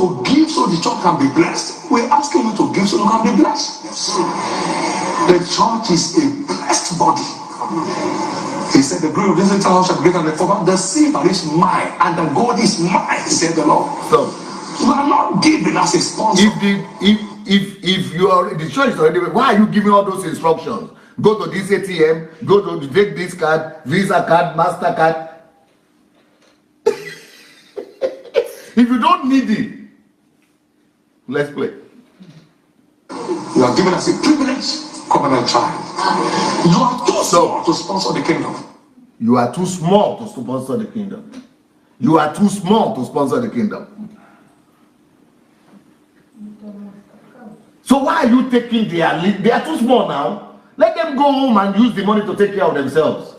to give so the church can be blessed. We're asking you to give so you can be blessed. The church is a blessed body. He said, the glory of this church shall be greater than the former. The silver is mine, and the gold is mine, said the Lord. So, you are not giving as a sponsor. If you are the church already, why are you giving all those instructions? Go to this ATM, go to take this card, Visa card, MasterCard. If you don't need it, let's play. You are given as a privilege, covenant child. You are too small to sponsor the kingdom. You are too small to sponsor the kingdom. You are too small to sponsor the kingdom. So why are you taking their lead? They are too small now. Let them go home and use the money to take care of themselves.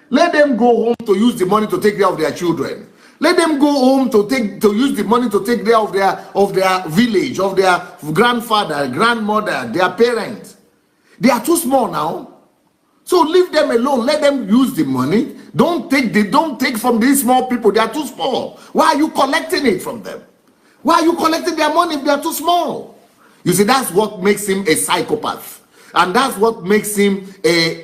Let them go home to use the money to take care of their children. Let them go home to use the money to take care of their village, of their grandfather, grandmother, their parents. They are too small now. So leave them alone. Let them use the money. Don't take from these small people. They are too small. Why are you collecting it from them? Why are you collecting their money if they are too small? You see, that's what makes him a psychopath. And that's what makes him a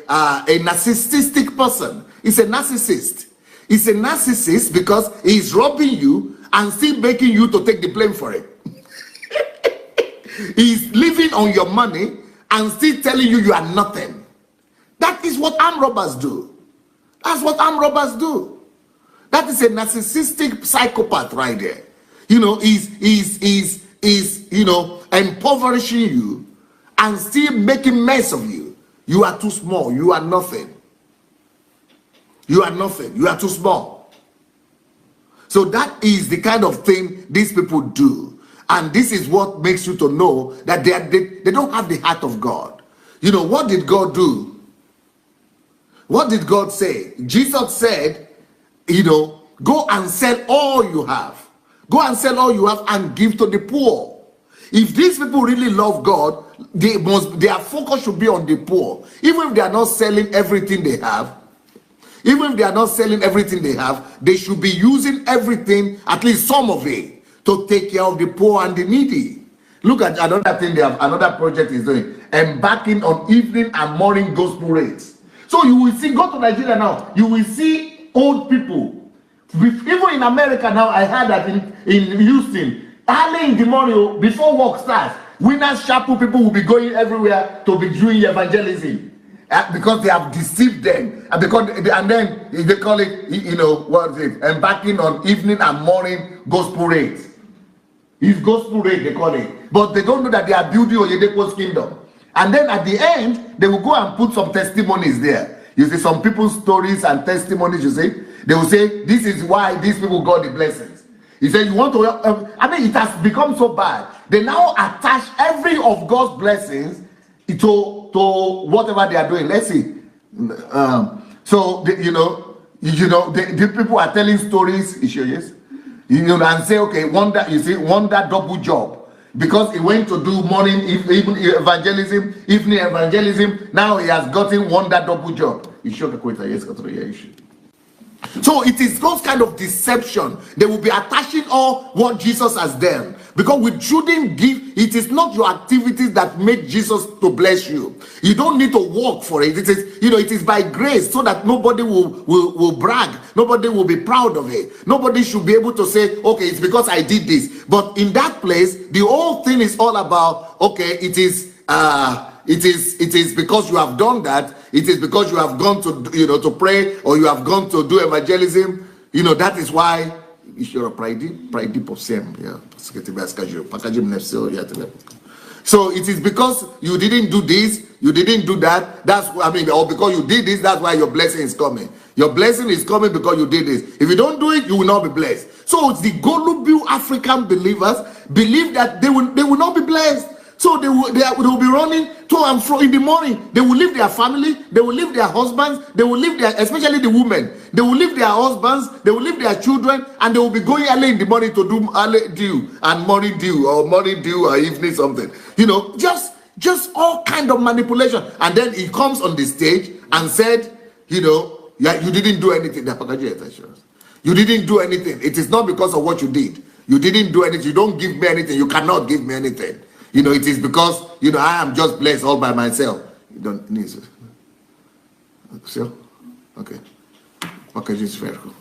narcissistic person. He's a narcissist. He's a narcissist because he's robbing you and still making you to take the blame for it. He's living on your money and still telling you are nothing. That is what armed robbers do. That's what armed robbers do. That is a narcissistic psychopath right there. You know, he's impoverishing you and still making mess of you. You are too small. You are nothing. You are nothing. You are too small. So that is the kind of thing these people do. And this is what makes you to know that they don't have the heart of God. You know, what did God do? What did God say? Jesus said, go and sell all you have. Go and sell all you have and give to the poor. If these people really love God, their focus should be on the poor. Even if they are not selling everything they have, they should be using everything, at least some of it, to take care of the poor and the needy. Look at another thing another project is doing, embarking on evening and morning gospel rates. So you will see, go to Nigeria now, you will see old people. Even in America now, I heard that in Houston, early in the morning, before work starts, Winners Chapel people will be going everywhere to be doing evangelism. Because they have deceived them, and then they call it, embarking on evening and morning gospel rates. It's gospel rate, they call it. But they don't know that they are building Oyedepo's kingdom. And then at the end, they will go and put some testimonies there. You see some people's stories and testimonies, you see. They will say, this is why these people got the blessings. He said, you want to, it has become so bad. They now attach every of God's blessings to whatever they are doing. Let's see. The people are telling stories, and say, okay, wonder double job. Because he went to do morning evening evangelism, now he has gotten wonder double job. So it is those kind of deception. They will be attaching all what Jesus has done. Because we shouldn't give, it is not your activities that make Jesus to bless you. You don't need to work for it. It is by grace, so that nobody will brag. Nobody will be proud of it. Nobody should be able to say, okay, it's because I did this. But in that place, the whole thing is all about, okay, it is because you have done that. It is because you have gone to to pray, or you have gone to do evangelism. That is why you're pride of same. Yeah. So it is because you didn't do this, you didn't do that. Or because you did this, that's why your blessing is coming. Your blessing is coming because you did this. If you don't do it, you will not be blessed. So the gullible African believers believe that they will not be blessed. So they will be running to and fro in the morning. They will leave their family, they will leave their husbands, they will leave especially the women, they will leave their husbands, they will leave their children, and they will be going early in the morning to do early dew and morning dew, or evening something. Just all kind of manipulation. And then he comes on the stage and said, you didn't do anything. You didn't do anything. It is not because of what you did. You didn't do anything. You don't give me anything. You cannot give me anything. It is because, I am just blessed all by myself. You don't need it. So, okay. Okay, this is very cool.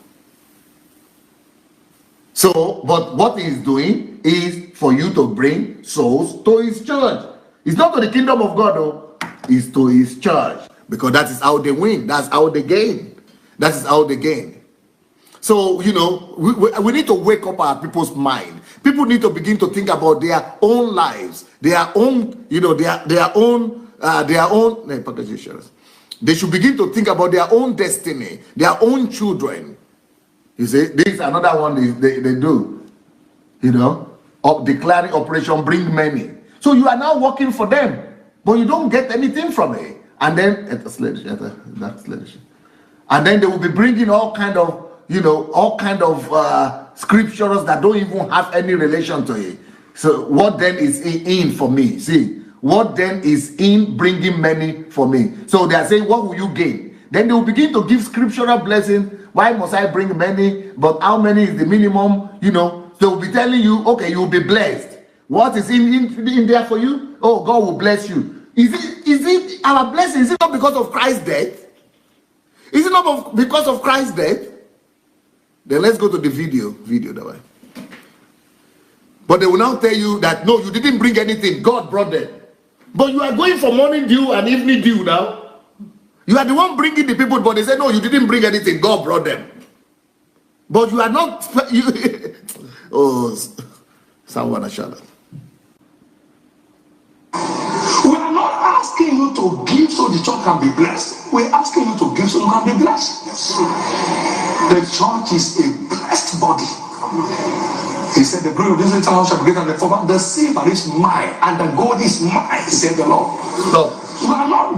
So, but what he's doing is for you to bring souls to his church. It's not to the kingdom of God, though. It's to his church. Because that is how they win. That's how they gain. That is how they gain. So, we need to wake up our people's mind. People need to begin to think about their own lives, their own, their own. They should begin to think about their own destiny, their own children. You see, this is another one they do, of declaring Operation Bring Many. So you are now working for them, but you don't get anything from it. And then, and then they will be bringing all kind of scriptures that don't even have any relation to it. So what then is in for me? See, what then is in bringing many for me? So they are saying, what will you gain? Then they will begin to give scriptural blessing. Why must I bring many? But how many is the minimum? They will be telling you, okay, you will be blessed. What is in there for you? Oh, God will bless you. Is it our blessing? Is it not because of Christ's death? Is it not because of Christ's death? Then let's go to the video that way. But they will now tell you that no, you didn't bring anything. God brought them. But you are going for morning dew and evening dew now. You are the one bringing the people, but they say no, you didn't bring anything. God brought them. But you are not. Oh, someone shut up. We are not asking you to give so the church can be blessed. We're asking you to give so you can be blessed. The church is a blessed body. He said, the glory of this house shall be greater than the former. The silver is mine and the gold is mine, said the Lord. So, we are not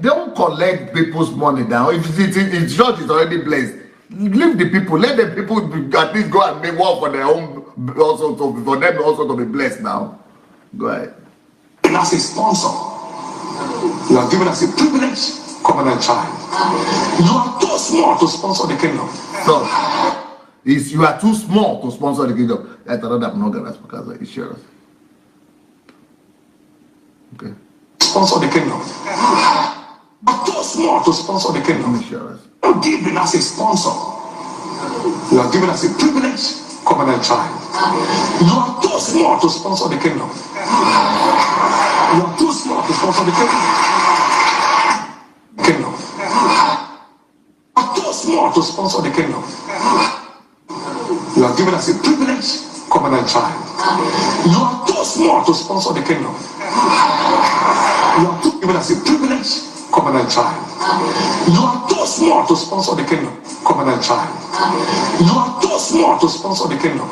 don't collect people's money now. If church is already blessed, leave the people. Let the people at least go and make work for their own, also for them also to be blessed now. Go ahead. As a sponsor, you are given as a privilege, covenant child. You are too small to sponsor the kingdom. So, you are too small to sponsor the kingdom. That's another monogamous because of insurance. Okay. Sponsor the kingdom. You are too small to sponsor the kingdom. Insurance. You are given as a sponsor. You are given as a privilege, covenant child. You are too small to sponsor the kingdom. You are too small to sponsor the kingdom. You are too small to sponsor the kingdom. You are given as a privilege, covenant child. You are too small to sponsor the kingdom. You are too given as a privilege, covenant child. You are too small to sponsor the kingdom, covenant child. You are too small to sponsor the kingdom.